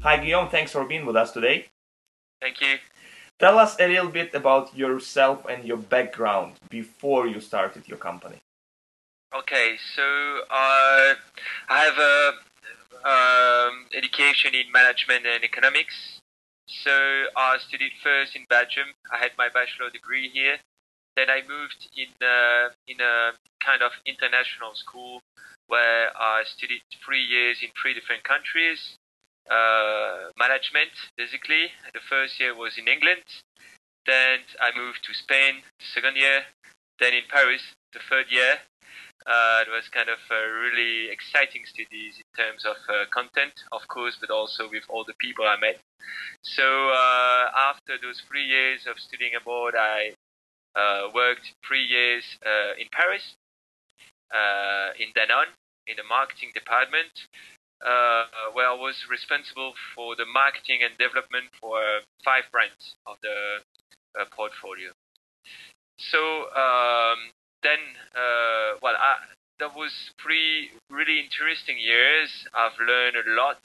Hi Guillaume, thanks for being with us today. Thank you. Tell us a little bit about yourself and your background before you started your company. Okay, so I have a education in management and economics. So I studied first in Belgium. I had my bachelor degree here. Then I moved in a kind of international school where I studied 3 years in 3 different countries. Management, basically. The first year was in England. Then I moved to Spain, the second year. Then in Paris, the third year. It was kind of really exciting studies in terms of content, of course, but also with all the people I met. So after those 3 years of studying abroad, I worked 3 years in Paris, in Danone, in the marketing department, where I was responsible for the marketing and development for 5 brands of the portfolio. So then, that was 3 really interesting years. I've learned a lot.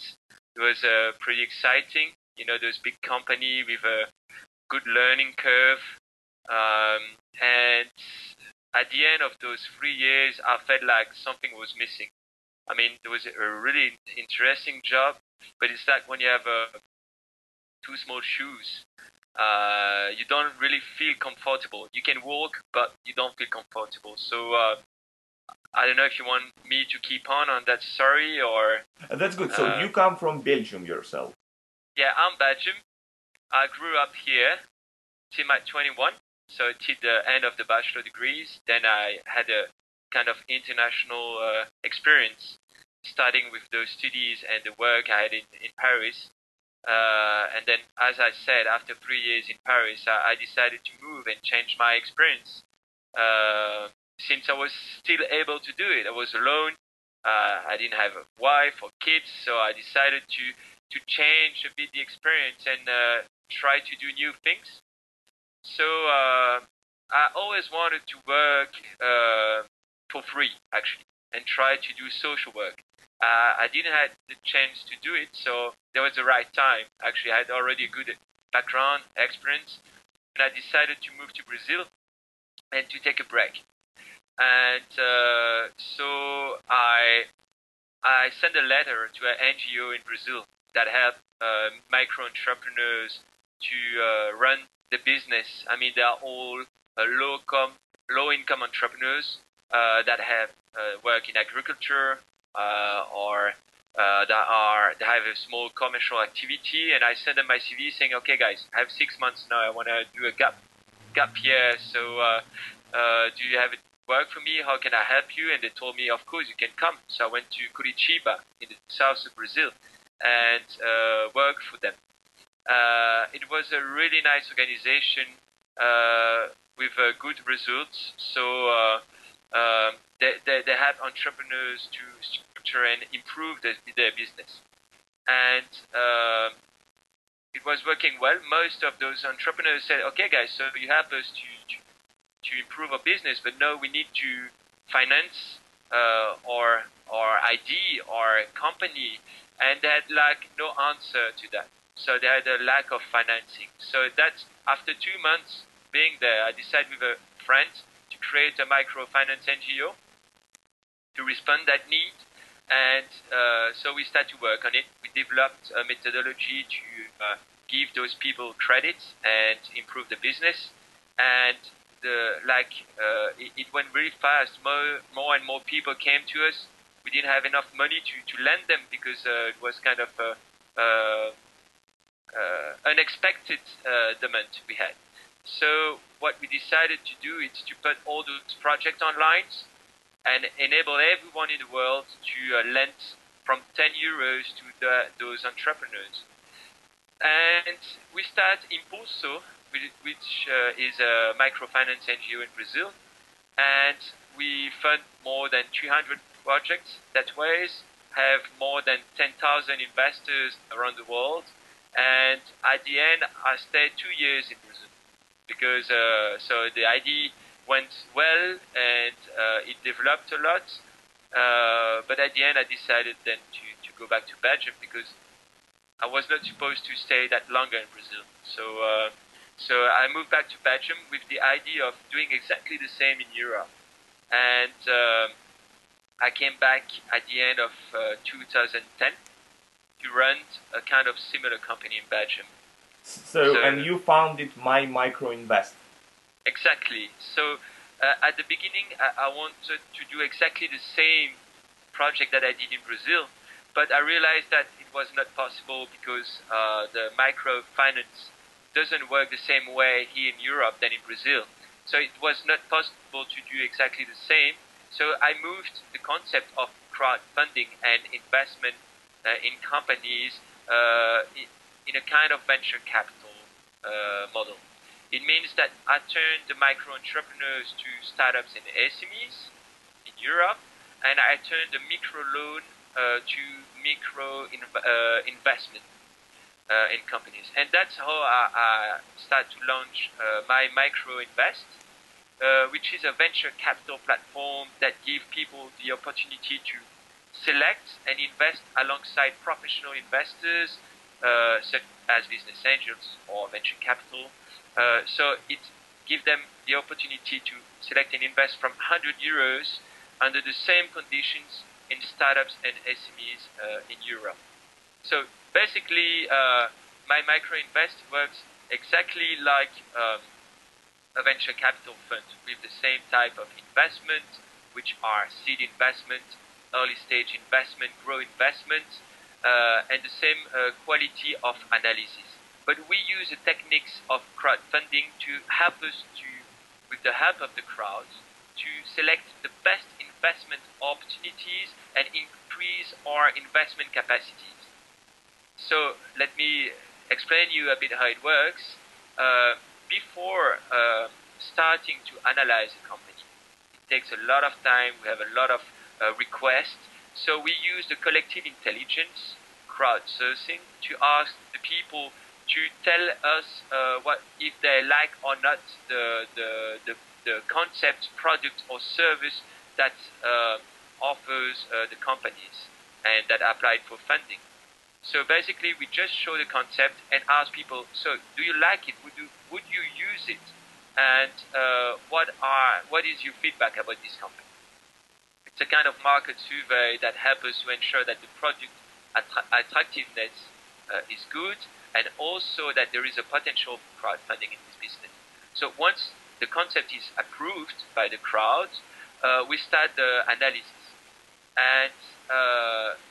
It was pretty exciting. You know, those big company with a good learning curve. And at the end of those 3 years, I felt like something was missing. I mean, it was a really interesting job, but it's like when you have 2 small shoes. You don't really feel comfortable. You can walk, but you don't feel comfortable. So I don't know if you want me to keep on that story or... That's good. So you come from Belgium yourself. Yeah, I'm Belgium. I grew up here till my 21, so till the end of the bachelor degrees. Then I had a kind of international experience, starting with those studies and the work I had in Paris. And then, as I said, after 3 years in Paris, I decided to move and change my experience. Since I was still able to do it, I was alone. I didn't have a wife or kids, so I decided to change a bit the experience and try to do new things. So I always wanted to work for free, actually, and try to do social work. I didn't have the chance to do it, so there was the right time. Actually, I had already a good background, experience, and I decided to move to Brazil and to take a break. And so I sent a letter to an NGO in Brazil that help micro entrepreneurs to run the business. I mean, they are all low income entrepreneurs that have work in agriculture or they have a small commercial activity. And I sent them my CV saying, okay, guys, I have 6 months now. I want to do a gap year. So do you have work for me? How can I help you? And they told me, of course, you can come. So I went to Curitiba in the south of Brazil and worked for them. It was a really nice organization with good results. So they help entrepreneurs to structure and improve their business. And it was working well. Most of those entrepreneurs said, okay, guys, so you help us to improve our business, but no, we need to finance our ID or company, and they had like no answer to that. So they had a lack of financing. So that's after 2 months being there, I decided with a friend to create a microfinance NGO to respond that need, and so we started to work on it. We developed a methodology to give those people credits and improve the business, and it went really fast. More and more people came to us. We didn't have enough money to lend them because it was kind of unexpected demand we had. So what we decided to do is to put all those projects online and enable everyone in the world to lend from 10 euros to those entrepreneurs. And we start Impulso, which is a microfinance NGO in Brazil, and we fund more than 300 projects that ways, have more than 10,000 investors around the world, and at the end I stayed 2 years in Brazil because so the idea went well, and it developed a lot. But at the end, I decided then to go back to Belgium because I was not supposed to stay that longer in Brazil. So I moved back to Belgium with the idea of doing exactly the same in Europe. And I came back at the end of 2010 to run a kind of similar company in Belgium. So and you founded MyMicroInvest. Exactly. So at the beginning, I wanted to do exactly the same project that I did in Brazil, but I realized that it was not possible because the microfinance doesn't work the same way here in Europe than in Brazil. So it was not possible to do exactly the same. So I moved the concept of crowdfunding and investment in companies in a kind of venture capital model. It means that I turned the micro entrepreneurs to startups and SMEs in Europe, and I turned the micro loan to micro investment in companies. And that's how I started to launch MyMicroInvest, which is a venture capital platform that gives people the opportunity to select and invest alongside professional investors, such as business angels or venture capital. So it gives them the opportunity to select and invest from €100 under the same conditions in startups and SMEs in Europe. So basically, MyMicroInvest works exactly like a venture capital fund with the same type of investment, which are seed investment, early stage investment, growth investment, and the same quality of analysis. But we use the techniques of crowdfunding to help us to, with the help of the crowd, to select the best investment opportunities and increase our investment capacities. So let me explain you a bit how it works. Before starting to analyze a company, it takes a lot of time. We have a lot of requests. So we use the collective intelligence, crowdsourcing, to ask the people to tell us what if they like or not the concept, product, or service that offers the companies and that applied for funding. So basically, we just show the concept and ask people, so do you like it? Would you use it? And what is your feedback about this company? It's a kind of market survey that helps us to ensure that the product attractiveness is good, and also that there is a potential for crowdfunding in this business. So once the concept is approved by the crowd, we start the analysis. And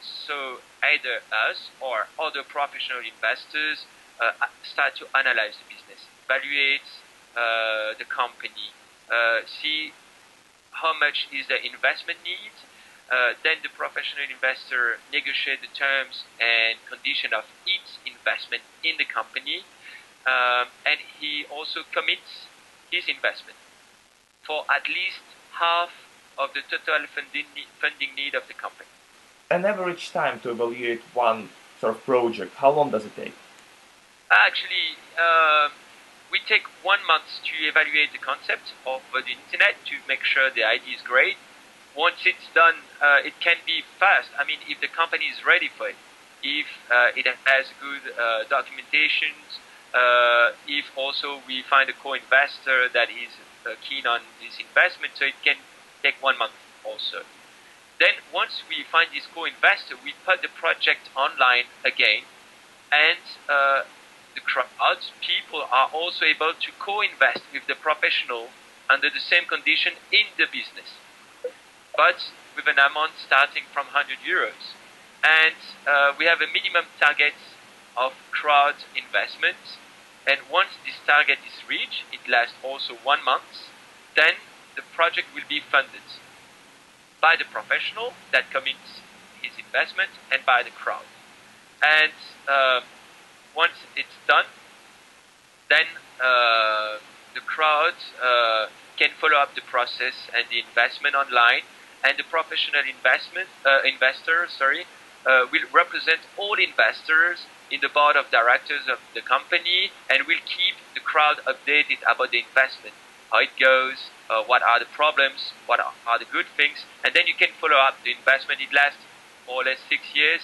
so either us or other professional investors start to analyze the business, evaluate the company, see how much is the investment need. Then the professional investor negotiates the terms and conditions of its investment in the company, and he also commits his investment for at least half of the total funding need of the company. An average time to evaluate one sort of project, how long does it take? Actually, we take 1 month to evaluate the concept over the internet to make sure the idea is great. Once it's done, it can be fast. I mean, if the company is ready for it, if it has good documentation, if also we find a co-investor that is keen on this investment, so it can take 1 month also. Then once we find this co-investor, we put the project online again, and the crowd people are also able to co-invest with the professional under the same condition in the business, but with an amount starting from €100. And we have a minimum target of crowd investment. And once this target is reached, it lasts also 1 month, then the project will be funded by the professional that commits his investment and by the crowd. And once it's done, then the crowd can follow up the process and the investment online, and the professional investor will represent all investors in the board of directors of the company and will keep the crowd updated about the investment, how it goes, what are the problems, what are the good things, and then you can follow up the investment. It lasts more or less 6 years,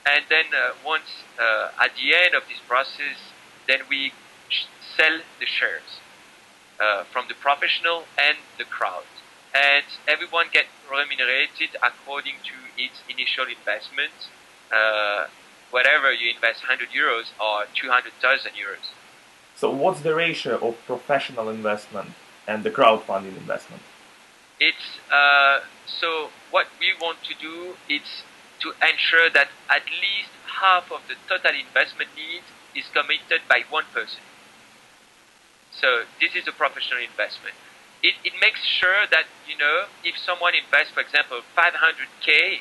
and then once at the end of this process, then we sell the shares from the professional and the crowd, and everyone gets remunerated according to its initial investment. Whatever you invest, 100 euros or 200,000 euros. So what's the ratio of professional investment and the crowdfunding investment? It's so what we want to do is to ensure that at least half of the total investment need is committed by one person. So this is a professional investment. It makes sure that, you know, if someone invests, for example, 500k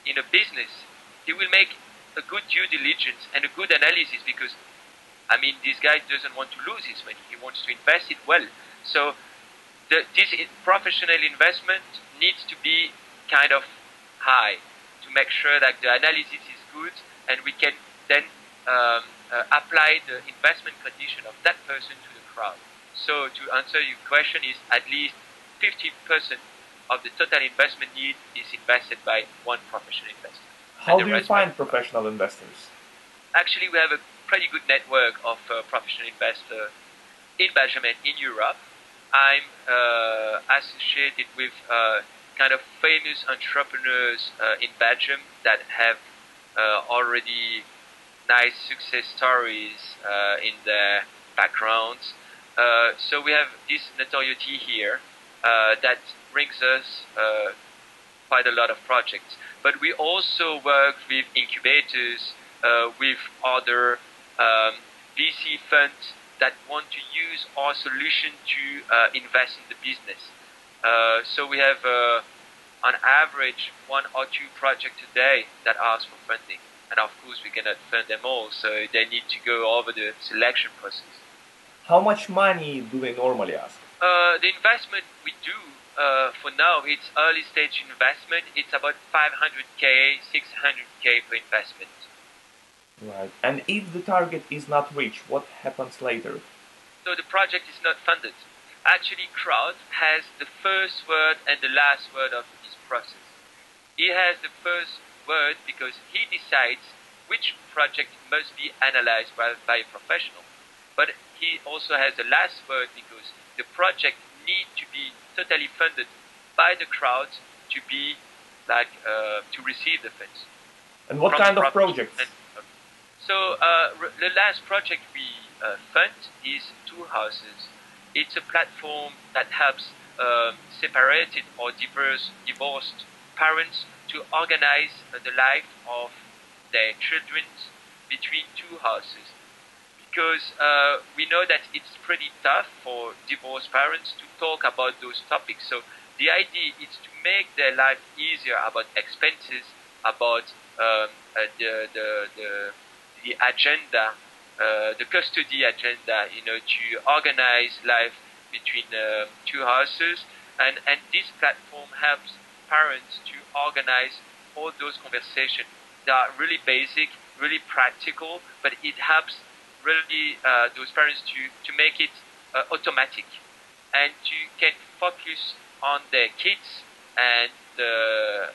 in a business, he will make a good due diligence and a good analysis, because, I mean, this guy doesn't want to lose his money. He wants to invest it well. So this professional investment needs to be kind of high to make sure that the analysis is good, and we can then apply the investment condition of that person to the crowd. So to answer your question, is at least 50% of the total investment need is invested by one professional investor. How do you find professional investors? Actually, we have a pretty good network of professional investors in Belgium and in Europe. I'm associated with kind of famous entrepreneurs in Belgium that have already nice success stories in their backgrounds. So we have this notoriety here that brings us quite a lot of projects. But we also work with incubators, with other VC funds that want to use our solution to invest in the business. So we have, on average, 1 or 2 projects a day that ask for funding. And of course, we cannot fund them all, so they need to go over the selection process. How much money do they normally ask? The investment we do, for now, it's early stage investment. It's about 500k, 600k per investment. Right. And if the target is not reached, what happens later? So the project is not funded. Actually, crowd has the first word and the last word of this process. He has the first word because he decides which project must be analyzed by a professional. But he also has the last word because the project needs to be totally funded by the crowd to be to receive the funds. And what kind of projects? So the last project we fund is 2 houses. It's a platform that helps separated or divorced parents to organize the life of their children between 2 houses. Because we know that it's pretty tough for divorced parents to talk about those topics. So the idea is to make their life easier about expenses, about the agenda, the custody agenda, you know, to organize life between 2 houses. And this platform helps parents to organize all those conversations. They are really basic, really practical, but it helps really those parents to make it automatic and to can focus on their kids and the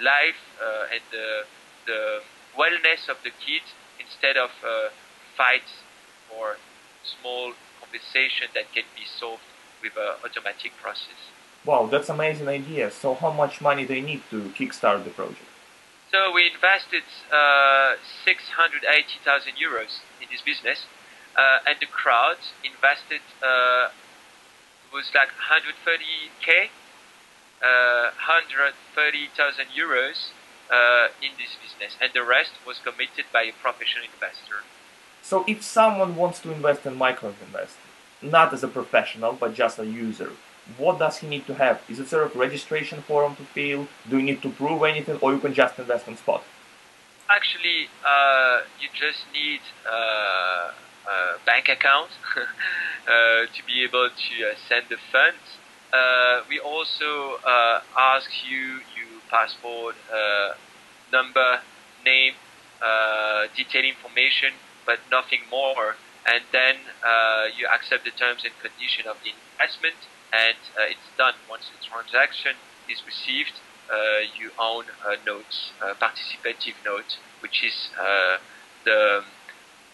life and the wellness of the kids instead of fights or small conversation that can be solved with an automatic process. Wow, that's an amazing idea. So how much money they need to kickstart the project? So we invested 680,000 euros in this business, and the crowd invested was like 130k, 130,000 euros in this business, and the rest was committed by a professional investor. So if someone wants to invest in MyMicroInvest, not as a professional but just a user, what does he need to have? Is it sort of registration form to fill? Do you need to prove anything, or you can just invest on spot? Actually, you just need a bank account to be able to send the funds. We also ask you your passport number, name, detailed information, but nothing more. and then you accept the terms and conditions of the investment, and it's done. Once the transaction is received, you own notes, participative note, which is the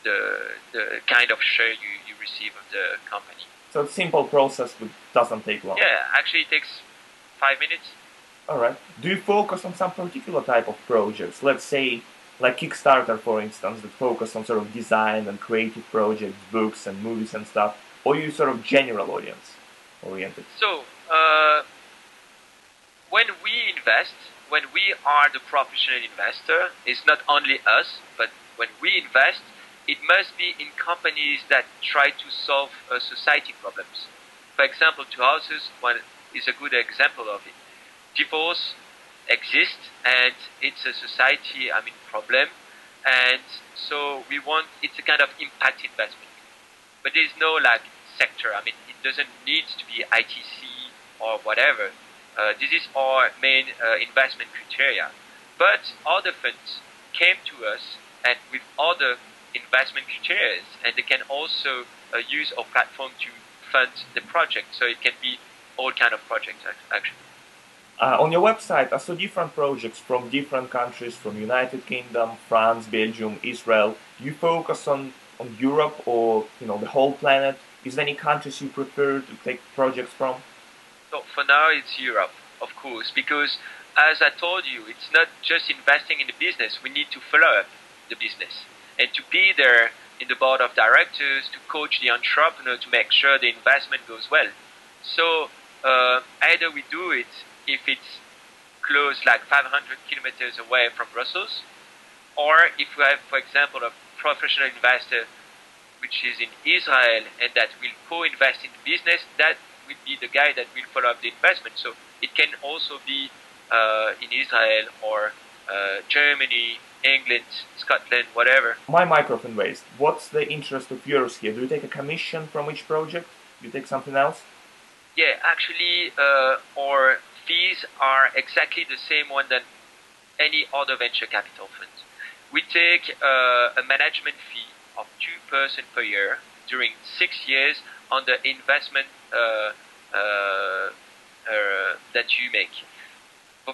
the kind of share you receive of the company. So it's a simple process that doesn't take long. Yeah, actually it takes 5 minutes. All right. Do you focus on some particular type of projects? Let's say, like Kickstarter, for instance, that focus on sort of design and creative projects, books and movies and stuff, or you sort of general audience oriented? So, when we invest, when we are the professional investor, it's not only us, but when we invest, it must be in companies that try to solve society problems. For example, two houses one is a good example of it. Divorce exists, and it's a society, problem, and so we want, it's a kind of impact investment. But there's no like sector. It doesn't need to be ITC or whatever. This is our main investment criteria. But other funds came to us and with other investment criteria, and they can also use our platform to fund the project. So it can be all kind of projects actually. On your website, I saw different projects from different countries, from United Kingdom, France, Belgium, Israel. Do you focus on Europe or the whole planet? Is there any countries you prefer to take projects from? So for now, it's Europe, of course, because as I told you, it's not just investing in the business. We need to follow up the business and to be there in the board of directors, to coach the entrepreneur to make sure the investment goes well. So either we do it if it's close, like 500 kilometers away from Brussels, or if we have, for example, a professional investor which is in Israel and that will co-invest in the business, that will be the guy that will follow up the investment. So it can also be in Israel or Germany, England, Scotland, whatever. MyMicroInvest, what's the interest of yours here? Do you take a commission from each project? Do you take something else? Yeah, actually, our fees are exactly the same one than any other venture capital fund. We take a management fee of 2% per year during 6 years on the investment that you make.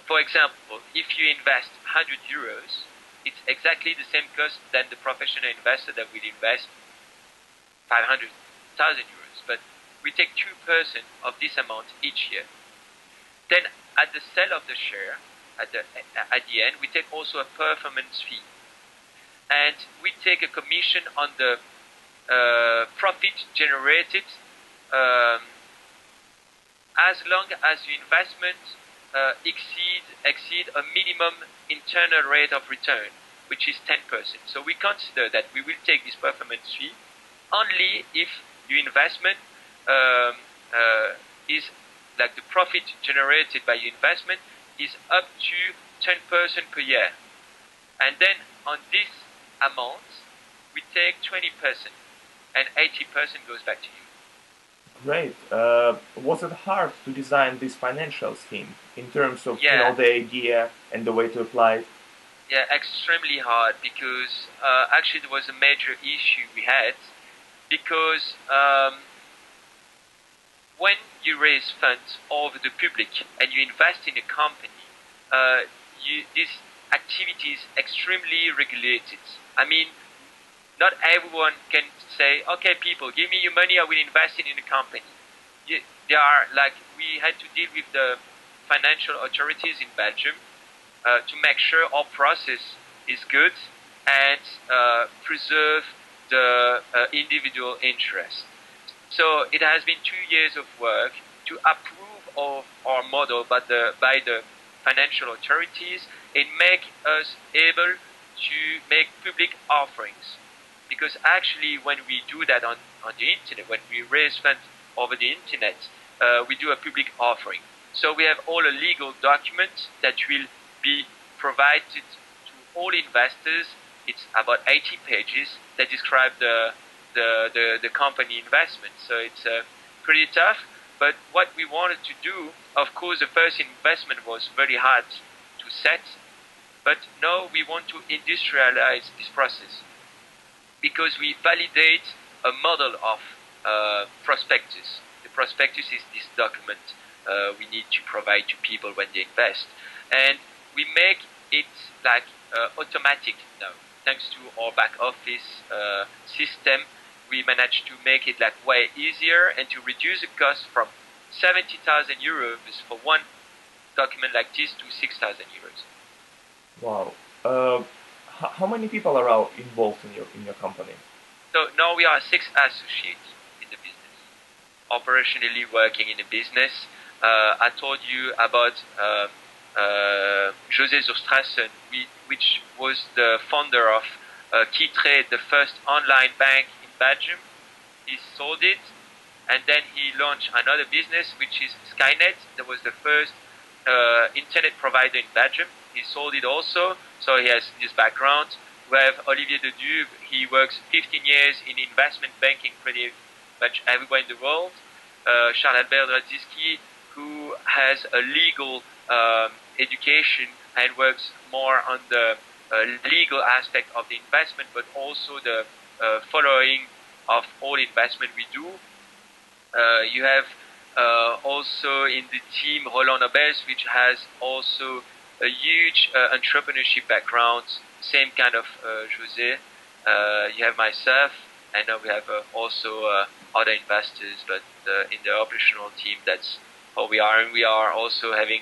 For example, if you invest 100 euros, it's exactly the same cost than the professional investor that will invest 500,000 euros. But we take 2% of this amount each year. Then at the sale of the share, at the end, we take also a performance fee. And we take a commission on the profit generated as long as the investment exceed a minimum internal rate of return, which is 10%. So we consider that we will take this performance fee only if your investment is like the profit generated by your investment is up to 10% per year. And then on this amount, we take 20% and 80% goes back to you. Great. Was it hard to design this financial scheme in terms of the idea and the way to apply it? Yeah, extremely hard, because actually there was a major issue we had, because when you raise funds over the public and you invest in a company, this activity is extremely regulated. Not everyone can say, okay, people, give me your money, I will invest it in a company. They are like, we had to deal with the financial authorities in Belgium to make sure our process is good and preserve the individual interest. So it has been 2 years of work to approve of our model by the financial authorities and make us able to make public offerings. Because actually when we do that on the internet, when we raise funds over the internet, we do a public offering. So we have all the legal documents that will be provided to all investors. It's about 80 pages that describe the company investment. So it's pretty tough. But what we wanted to do, of course, the first investment was very hard to set. But now we want to industrialize this process, because we validate a model of prospectus. The prospectus is this document we need to provide to people when they invest, and we make it like automatic now. Thanks to our back office system, we managed to make it like way easier and to reduce the cost from 70,000 euros for one document like this to 6,000 euros. Wow. How many people are involved in your company? So now we are 6 associates in the business, operationally working in the business. I told you about José Zostrassen, which was the founder of KeyTrade, the first online bank in Belgium. He sold it, and then he launched another business, which is Skynet. That was the first internet provider in Belgium. He sold it also, so he has this background. We have Olivier Dedube. He works 15 years in investment banking pretty much everywhere in the world. Charles-Albert Dradziski, who has a legal education and works more on the legal aspect of the investment, but also the following of all investment we do. You have also in the team Roland Nobels, which has also a huge entrepreneurship background, same kind of José. You have myself, and we have also other investors, but in the operational team, that's how we are. And we are also having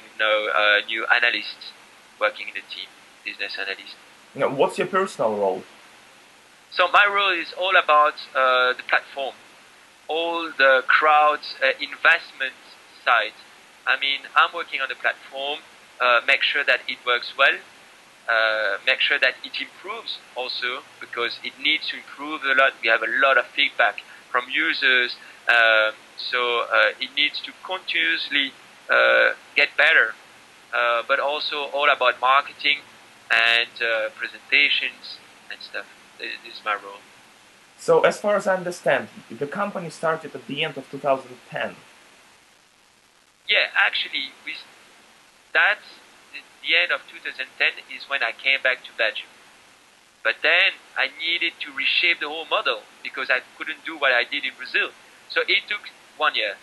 new analysts working in the team, business analysts. Now, what's your personal role? So my role is all about the platform, all the crowd investment side. I mean, I'm working on the platform, make sure that it works well, make sure that it improves also, because it needs to improve a lot. We have a lot of feedback from users, so it needs to continuously get better, but also all about marketing and presentations and stuff. This is my role. So, as far as I understand, the company started at the end of 2010. Yeah, actually, that's the end of 2010 is when I came back to Belgium. But then I needed to reshape the whole model because I couldn't do what I did in Brazil. So it took 1 year,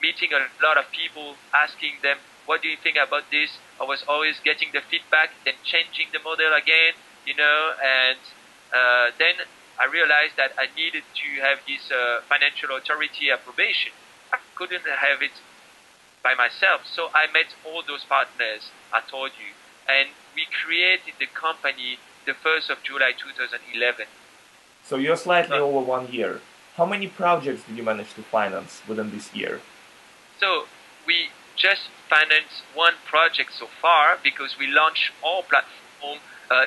meeting a lot of people, asking them, what do you think about this? I was always getting the feedback, then changing the model again, and then I realized that I needed to have this financial authority approbation. I couldn't have it by myself, so I met all those partners I told you, and we created the company the 1st of July 2011. So you're slightly over 1 year. How many projects did you manage to finance within this year? So we just financed one project so far because we launched our platform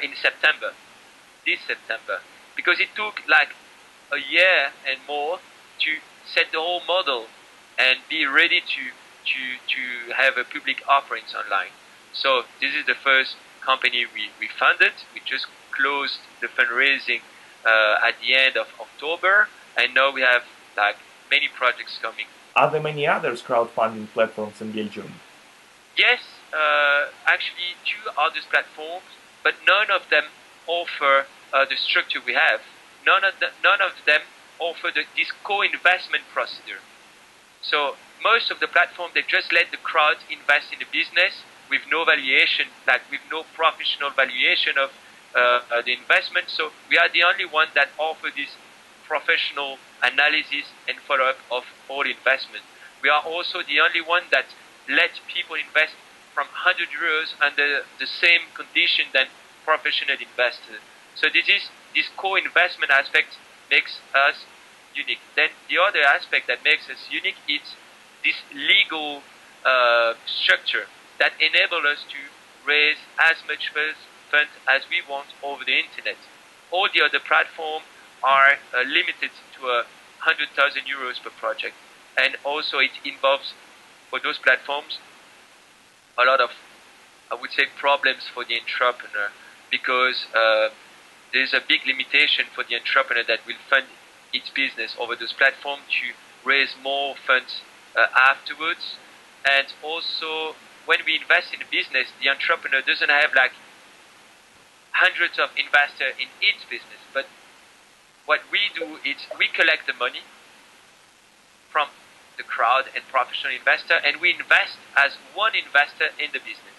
in September, this September, because it took like a year and more to set the whole model and be ready to have a public offerings online. So this is the first company we funded. We just closed the fundraising at the end of October, and now we have like many projects coming. Are there many other crowdfunding platforms in Belgium? Yes, actually 2 other platforms, but none of them offer the structure we have. None of them offer this co-investment procedure. So most of the platforms, they just let the crowd invest in the business with no valuation, like with no professional valuation of the investment. So we are the only one that offer this professional analysis and follow-up of all investment. We are also the only one that let people invest from 100 euros under the same condition than professional investors. So this co-investment aspect makes us unique. Then the other aspect that makes us unique is this legal structure that enables us to raise as much funds as we want over the internet. All the other platforms are limited to 100,000 euros per project, and also it involves for those platforms a lot of, I would say, problems for the entrepreneur, because there's a big limitation for the entrepreneur that will fund its business over those platforms to raise more funds afterwards. And also, when we invest in a business, the entrepreneur doesn't have like hundreds of investors in its business, but what we do is we collect the money from the crowd and professional investor, and we invest as one investor in the business,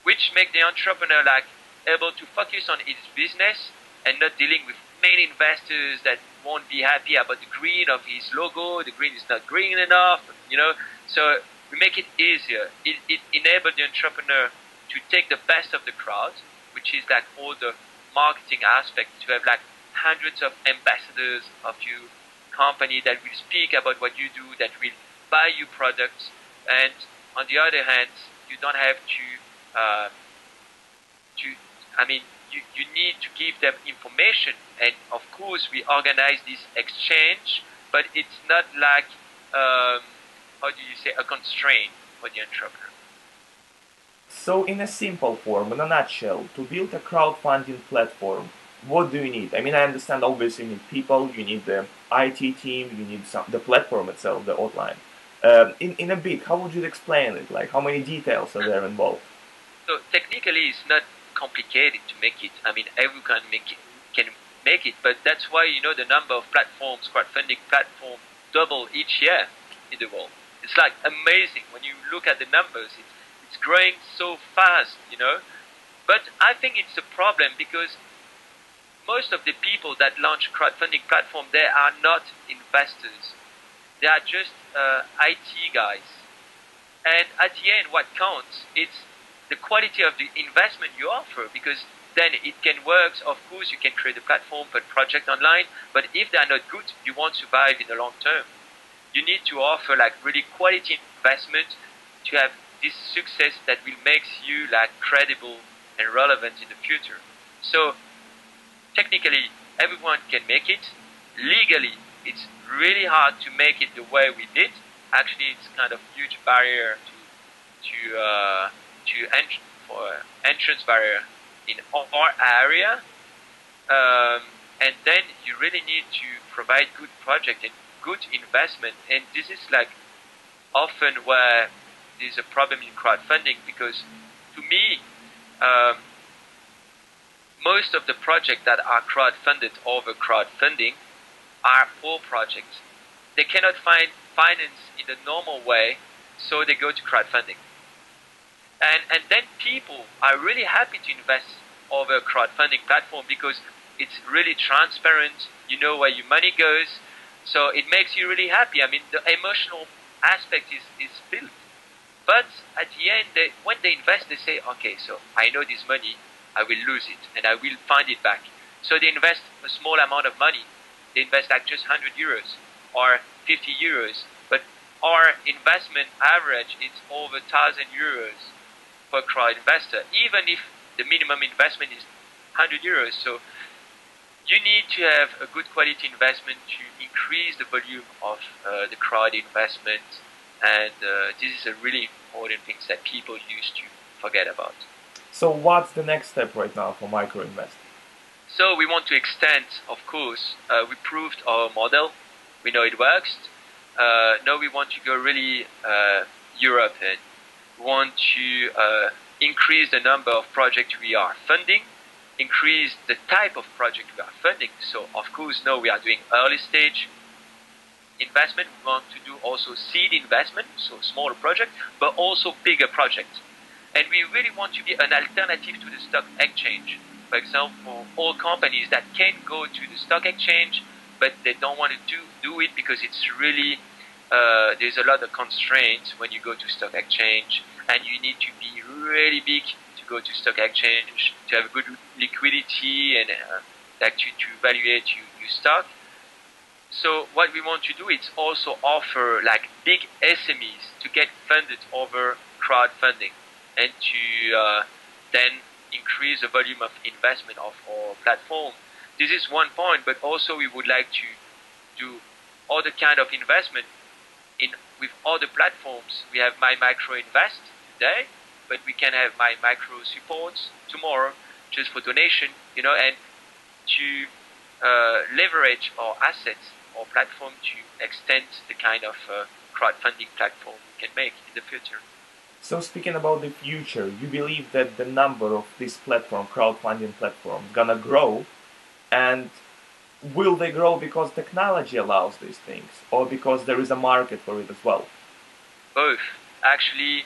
which make the entrepreneur like able to focus on his business and not dealing with many investors that won't be happy about the green of his logo. The green is not green enough, you know. So we make it easier. It enables the entrepreneur to take the best of the crowd, which is like all the marketing aspect, to have like hundreds of ambassadors of your company that will speak about what you do, that will buy you products. And on the other hand, you don't have you need to give them information, and of course we organize this exchange, but it's not like how do you say, a constraint for the entrepreneur. So in a simple form, in a nutshell, to build a crowdfunding platform, what do you need? I mean, I understand obviously you need people, you need the IT team, you need the platform itself, the outline. In a bit, how would you explain it? Like, how many details are there involved? So technically, it's not complicated to make it. I mean, everyone can make it, but that's why, you know, the number of platforms, crowdfunding platforms, double each year in the world. It's like amazing when you look at the numbers. It's growing so fast, you know. But I think it's a problem because most of the people that launch crowdfunding platform, they are not investors. They are just IT guys. And at the end, what counts is the quality of the investment you offer, because then it can work. Of course, you can create a platform, put project online, but if they are not good, you won't survive in the long term. You need to offer like really quality investment to have this success that will make you like credible and relevant in the future. So technically, everyone can make it. Legally, it's really hard to make it the way we did. Actually, it's kind of huge barrier for entrance barrier in our area. And then you really need to provide good project and good investment. And this is like often where there's a problem in crowdfunding, because to me, most of the projects that are crowdfunded over crowdfunding are poor projects. They cannot find finance in the normal way, so they go to crowdfunding. And then people are really happy to invest over a crowdfunding platform because it's really transparent. You know where your money goes. So it makes you really happy. I mean, the emotional aspect is built. But at the end, when they invest, they say, okay, so I know this money, I will lose it and I will find it back. So they invest a small amount of money. They invest like just 100 euros or 50 euros. But our investment average is over 1,000 euros per crowd investor, even if the minimum investment is 100 euros. So you need to have a good quality investment to increase the volume of the crowd investment. And this is a really important thing that people used to forget about. So what's the next step right now for MyCroInvest? So we want to extend, of course. We proved our model. We know it works. Now we want to go really European. We want to increase the number of projects we are funding, increase the type of project we are funding. So of course now we are doing early stage investment. We want to do also seed investment, so smaller project, but also bigger projects. And we really want to be an alternative to the stock exchange. For example, all companies that can go to the stock exchange, but they don't want to do it because it's really, there's a lot of constraints when you go to stock exchange, and you need to be really big to go to stock exchange, to have good liquidity and like to evaluate your stock. So what we want to do is also offer like big SMEs to get funded over crowdfunding and to then increase the volume of investment of our platform. This is one point, but also we would like to do other kind of investment with other platforms. We have MyMicroInvest today, but we can have MyMicro supports tomorrow just for donation, you know, and to leverage our assets or platform to extend the kind of crowdfunding platform we can make in the future. So speaking about the future, you believe that the number of this platform, crowdfunding platform, gonna grow, and will they grow because technology allows these things, or because there is a market for it as well? Both. Actually,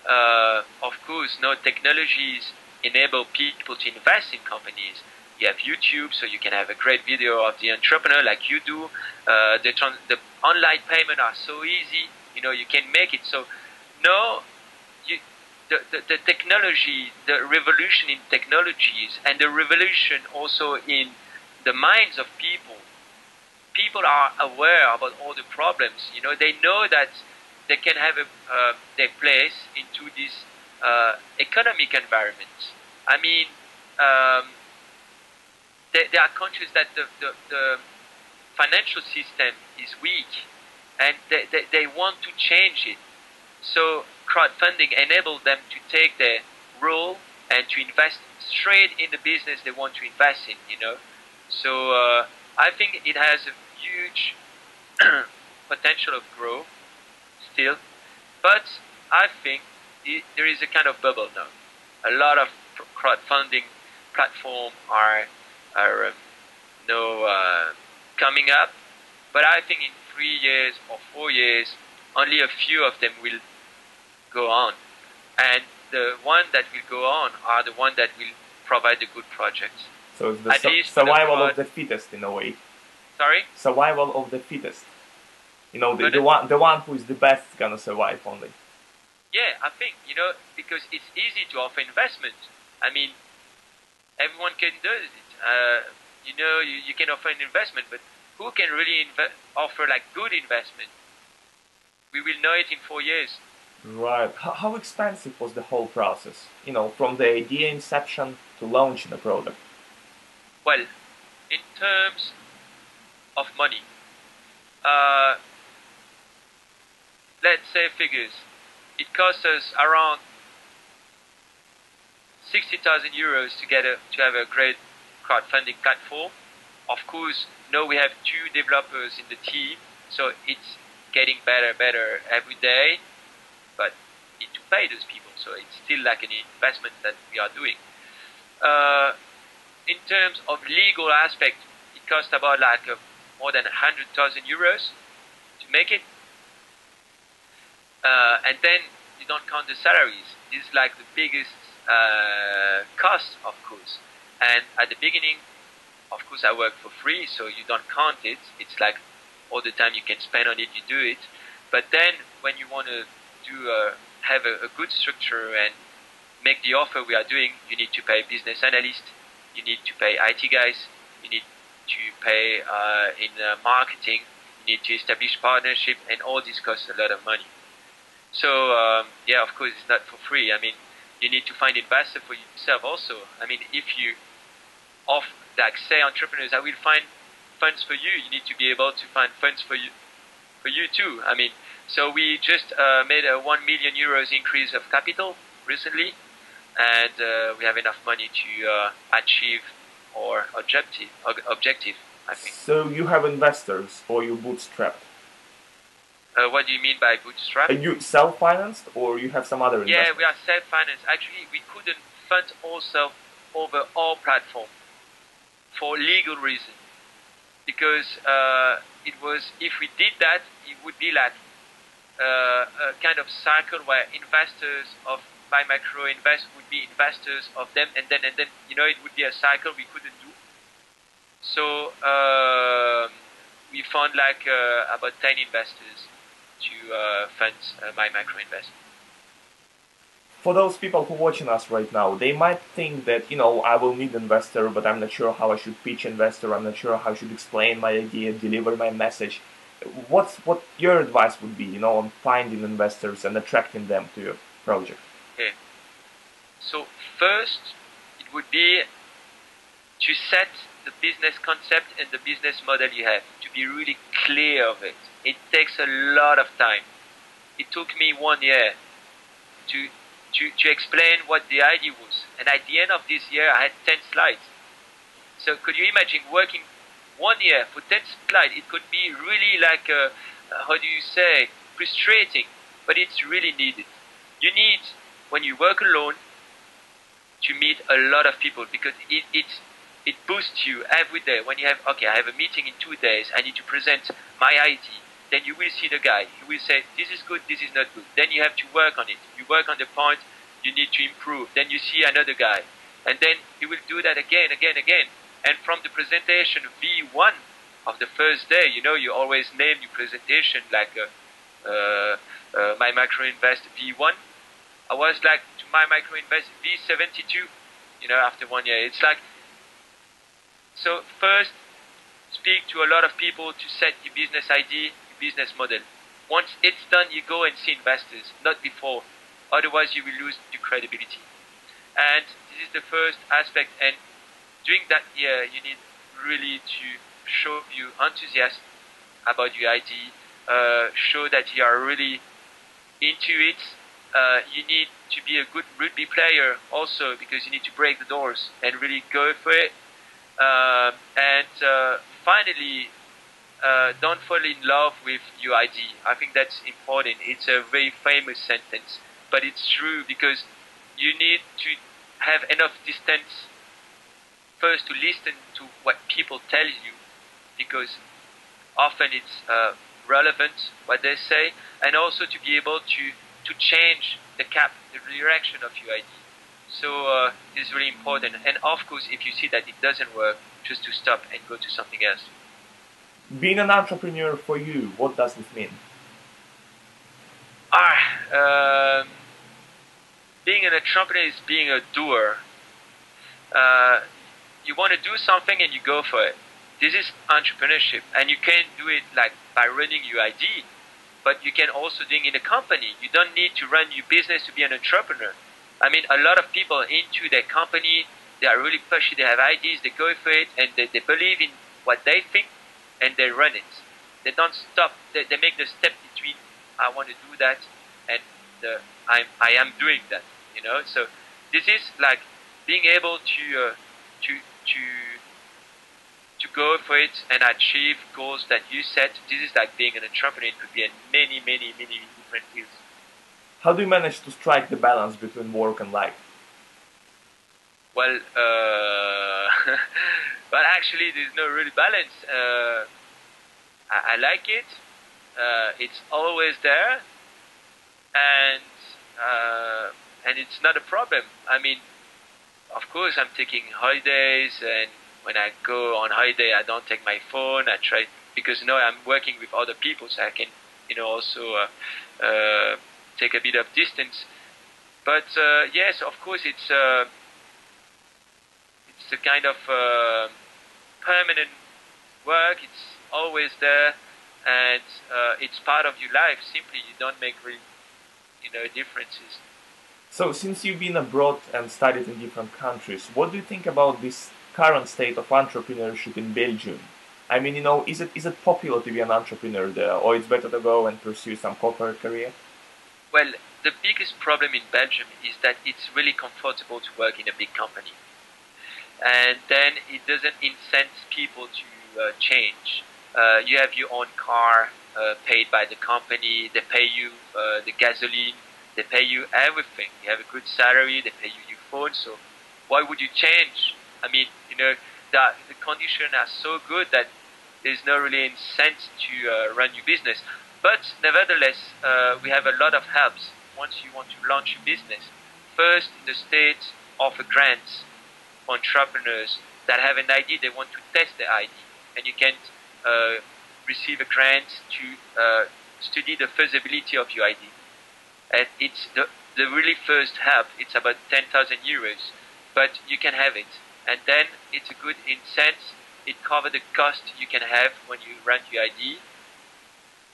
of course, no technologies enable people to invest in companies. You have YouTube, so you can have a great video of the entrepreneur like you do. The online payment are so easy. You know, you can make it. So, no, the technology, the revolution in technologies, and the revolution also in the minds of people. People are aware about all the problems. You know, they know that they can have their place into this economic environment. I mean, there are countries that the financial system is weak, and they want to change it. So crowdfunding enables them to take their role and to invest straight in the business they want to invest in. You know, so I think it has a huge potential of growth still, but I think there is a kind of bubble now. A lot of crowdfunding platforms are coming up, but I think in 3 years or 4 years, only a few of them will go on, and the ones that will go on are the ones that will provide the good projects. So it's the survival of the fittest in a way. Sorry? Survival of the fittest. You know, the one who is the best is gonna survive only. Yeah, I think, you know, because it's easy to offer investment. I mean, everyone can do it. You know, you can offer an investment, but who can really offer like good investment? We will know it in 4 years. Right. How expensive was the whole process? You know, from the idea inception to launching a product. Well, in terms of money, let's say figures. It costs us around 60,000 euros to have a great crowdfunding platform. Of course, now we have 2 developers in the team, so it's getting better every day. But we need to pay those people, so it's still like an investment that we are doing. In terms of legal aspect, it costs about like more than 100,000 euros to make it. And then you don't count the salaries. This is like the biggest cost, of course. And at the beginning, of course, I work for free, so you don't count it. It's like all the time you can spend on it, you do it. But then when you want to have a good structure and make the offer we are doing, you need to pay business analyst, you need to pay IT guys, you need to pay in marketing, you need to establish partnership, and all this costs a lot of money. So yeah, of course, it's not for free. I mean, you need to find investor for yourself also. I mean, if you like say entrepreneurs, I will find funds for you. You need to be able to find funds for you too. I mean, so we just made a 1 million euros increase of capital recently, and we have enough money to achieve our objective, I think. So you have investors, or you bootstrapped? What do you mean by bootstrap? Are you self-financed, or you have some other investors? Yeah, we are self-financed. Actually, we couldn't fund ourselves over our platform for legal reasons, because it was, if we did that, it would be like a kind of cycle where investors of MyMicroInvest would be investors of them, and then you know, it would be a cycle we couldn't do. So we found like about 10 investors to fund MyMicroInvest. For those people who are watching us right now, they might think that, you know, I will need investor, but I'm not sure how I should pitch investor, I'm not sure how I should explain my idea, deliver my message. What your advice would be, you know, on finding investors and attracting them to your project? Okay. So first, it would be to set the business concept and the business model you have, to be really clear of it. It takes a lot of time. It took me 1 year to explain what the idea was. And at the end of this year, I had 10 slides. So could you imagine working 1 year for 10 slides? It could be really like, how do you say, frustrating, but it's really needed. You need, when you work alone, to meet a lot of people, because it boosts you every day. When you have, okay, I have a meeting in 2 days, I need to present my idea. Then you will see the guy. He will say, this is good, this is not good. Then you have to work on it. You work on the point you need to improve. Then you see another guy. And then he will do that again, again, again. And from the presentation V1 of the first day, you know, you always name your presentation like MyMicroInvest V1. I was like to MyMicroInvest V72, you know, after 1 year. It's like, so first, speak to a lot of people to set your business idea, your business model. Once it's done, you go and see investors, not before. Otherwise, you will lose your credibility. And this is the first aspect. And during that year, you need really to show you enthusiasm about your idea, show that you are really into it. You need to be a good rugby player also, because you need to break the doors and really go for it. Finally, don't fall in love with your idea. I think that's important. It's a very famous sentence, but it's true, because you need to have enough distance first to listen to what people tell you, because often it's relevant what they say, and also to be able to change the direction of your idea. So this is really important. And of course, if you see that it doesn't work, just to stop and go to something else. Being an entrepreneur for you, what does this mean? Being an entrepreneur is being a doer. You want to do something and you go for it. This is entrepreneurship, and you can do it like by running your idea, but you can also do it in a company. You don't need to run your business to be an entrepreneur. I mean, a lot of people into their company, they are really pushy, they have ideas, they go for it, and they believe in what they think, and they run it. They don't stop, they make the step between, I want to do that, and I am doing that, you know. So this is like being able to go for it and achieve goals that you set. This is like being an entrepreneur. It could be in many different fields. How do you manage to strike the balance between work and life? Well, well, actually, there's no really balance. I like it. It's always there, and it's not a problem. I mean, of course, I'm taking holidays, and when I go on holiday, I don't take my phone. I try, because I'm working with other people, so I can, also take a bit of distance. But yes, of course, it's a kind of permanent work. It's always there, and it's part of your life. Simply, you don't make really, differences. So, since you've been abroad and studied in different countries, what do you think about this current state of entrepreneurship in Belgium? I mean, is it popular to be an entrepreneur there, or it's better to go and pursue some corporate career? Well, the biggest problem in Belgium is that it's really comfortable to work in a big company. And then it doesn't incent people to change. You have your own car paid by the company, they pay you the gasoline, they pay you everything. You have a good salary, they pay you your phone, so why would you change? I mean, the conditions are so good that there's no really incentive to run your business. But nevertheless, we have a lot of helps once you want to launch your business. First, the state offers grants for entrepreneurs that have an idea, they want to test the idea. And you can receive a grant to study the feasibility of your idea. And it's the really first help, it's about 10,000 euros, but you can have it. And then it's a good incentive, it covers the cost you can have when you run your idea.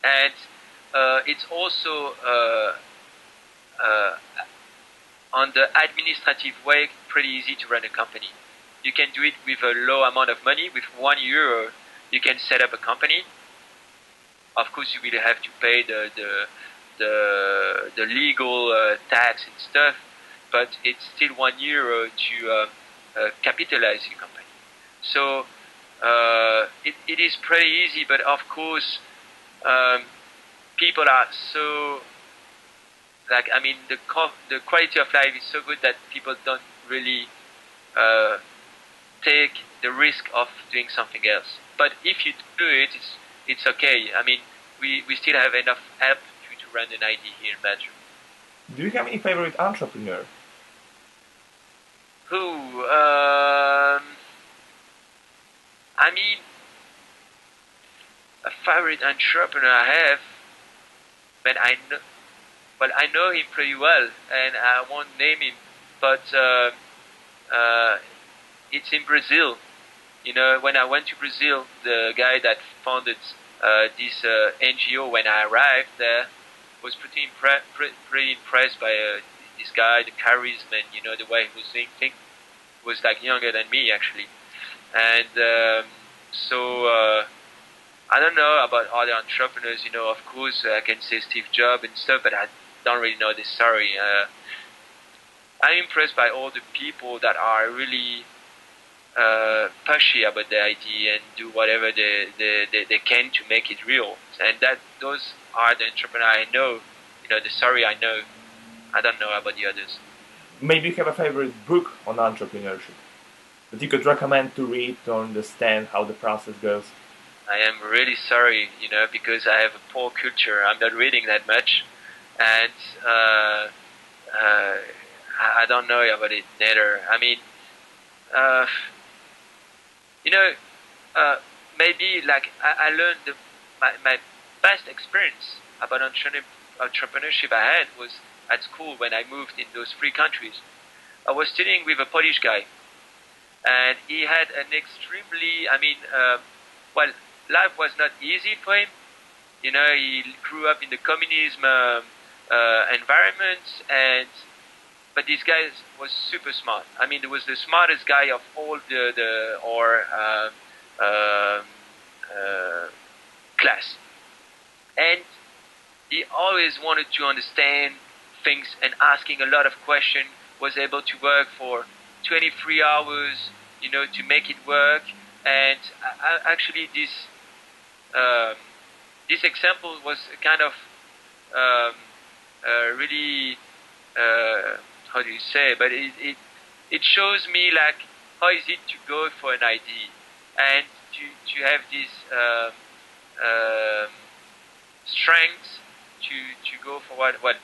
And it's also on the administrative way pretty easy to run a company. You can do it with a low amount of money. With €1, you can set up a company. Of course, you will have to pay the legal tax and stuff, but it's still €1 to capitalize your company. So it is pretty easy, but of course, people are so, the quality of life is so good that people don't really take the risk of doing something else. But if you do it, it's okay. I mean, we still have enough help to run an ID here in Belgium. Do you have any favorite entrepreneur? Who? I mean, a favorite entrepreneur I have, but I know him pretty well, and I won't name him, but it's in Brazil. You know, when I went to Brazil, the guy that founded this NGO when I arrived there was pretty impressed by this guy, the charisma, and you know the way he was doing things. He was like younger than me actually, and I don't know about other entrepreneurs. You know, of course I can say Steve Jobs and stuff, but I don't really know the story. I'm impressed by all the people that are really pushy about their idea and do whatever they can to make it real. And that those are the entrepreneurs I know. You know, the story I know. I don't know about the others. Maybe you have a favorite book on entrepreneurship that you could recommend to read to understand how the process goes. I am really sorry, you know, because I have a poor culture. I'm not reading that much, and I don't know about it neither. I mean, you know, maybe like I learned my best experience about entrepreneurship I had was at school when I moved in those three countries. I was studying with a Polish guy, and he had an extremely, well, life was not easy for him. You know, he grew up in the communism environment, but this guy was super smart. I mean, he was the smartest guy of all class, and he always wanted to understand things and asking a lot of questions. Was able to work for 23 hours, you know, to make it work. And actually, this example was kind of really how do you say? But it shows me like how is it to go for an idea and to have this strength to go for what.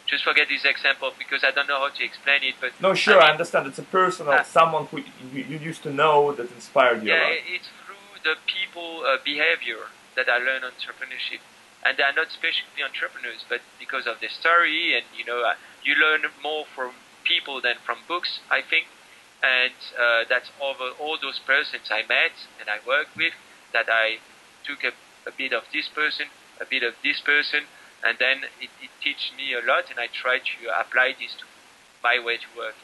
Just forget this example because I don't know how to explain it. But no, sure, I understand. It's a personal, someone who you used to know that inspired you. Yeah, it's through the people behavior that I learn entrepreneurship, and they are not specifically entrepreneurs, but because of the story, and you know, you learn more from people than from books, I think, and that's over all those persons I met and I worked with. That I took a bit of this person, a bit of this person. And then it teaches me a lot, and I try to apply this to my way to work.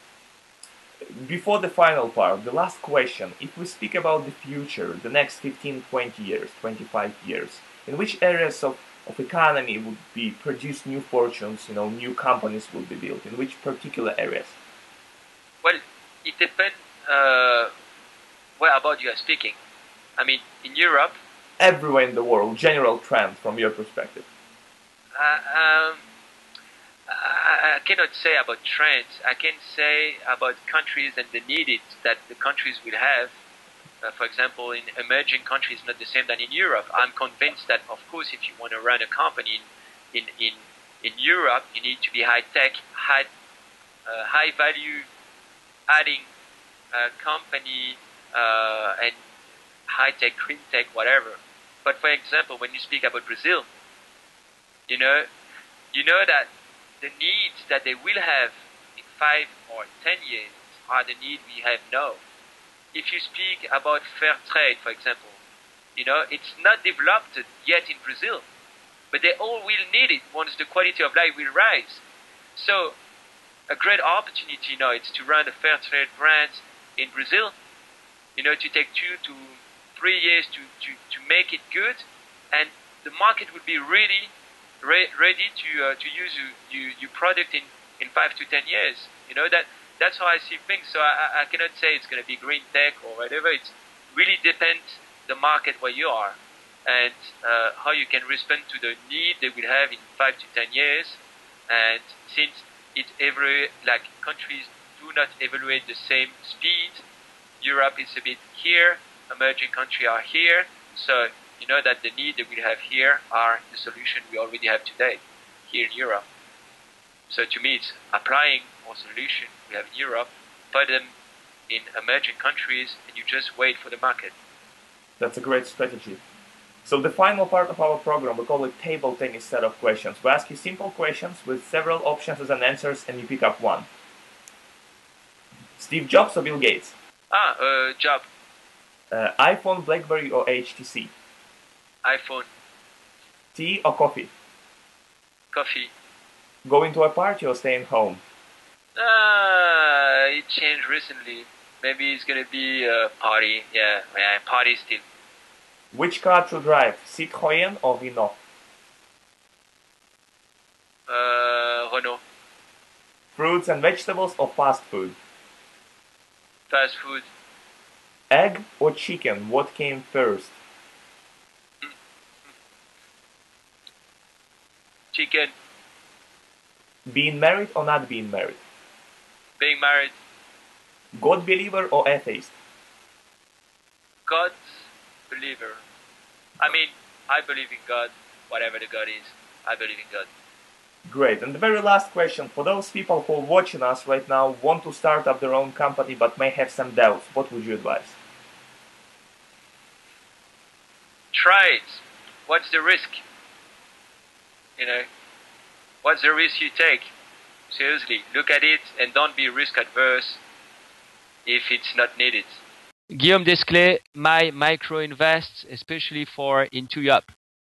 Before the final part, the last question. If we speak about the future, the next 15, 20 years, 25 years, in which areas of economy would be produced new fortunes, you know, new companies will be built? In which particular areas? Well, it depends where about you are speaking. I mean, in Europe? Everywhere in the world, general trend from your perspective. I cannot say about trends. I can say about countries and the needs that the countries will have. For example, in emerging countries, not the same than in Europe. I'm convinced that, of course, if you want to run a company in Europe, you need to be high tech, high value, adding company and high tech, green tech, whatever. But for example, when you speak about Brazil, you know that the needs that they will have in 5 or 10 years are the needs we have now. If you speak about fair trade, for example, you know, it's not developed yet in Brazil, but they all will need it once the quality of life will rise. So a great opportunity now is to run a fair trade brand in Brazil, you know, to take 2 to 3 years to make it good, and the market will be really ready to use your product in 5 to 10 years. You know, that's how I see things. So I cannot say it's going to be green tech or whatever. It really depends the market where you are and how you can respond to the need they will have in 5 to 10 years. And since countries do not evaluate the same speed, Europe is a bit here, emerging countries are here. So you know that the need that we have here are the solution we already have today here in Europe. So to me, it's applying our solution we have in Europe, put them in emerging countries, and you just wait for the market. That's a great strategy. So the final part of our program, we call it table tennis set of questions. We ask you simple questions with several options as an answers, and you pick up one. Steve Jobs or Bill Gates? Job. iPhone, BlackBerry or HTC? iPhone. Tea or coffee? Coffee. Going to a party or staying home? It changed recently. Maybe it's gonna be a party. Yeah, party still. Which car to drive, Citroën or Renault? Renault. Fruits and vegetables or fast food? Fast food. Egg or chicken, what came first? Chicken. Being married or not being married? Being married. God believer or atheist? God believer. I mean, I believe in God, whatever the God is. I believe in God. Great. And the very last question, for those people who are watching us right now, want to start up their own company but may have some doubts, what would you advise? Try it. What's the risk? You know, what's the risk you take? Seriously, look at it and don't be risk adverse if it's not needed. Guillaume Descleé, MyMicroInvest, especially for In2up.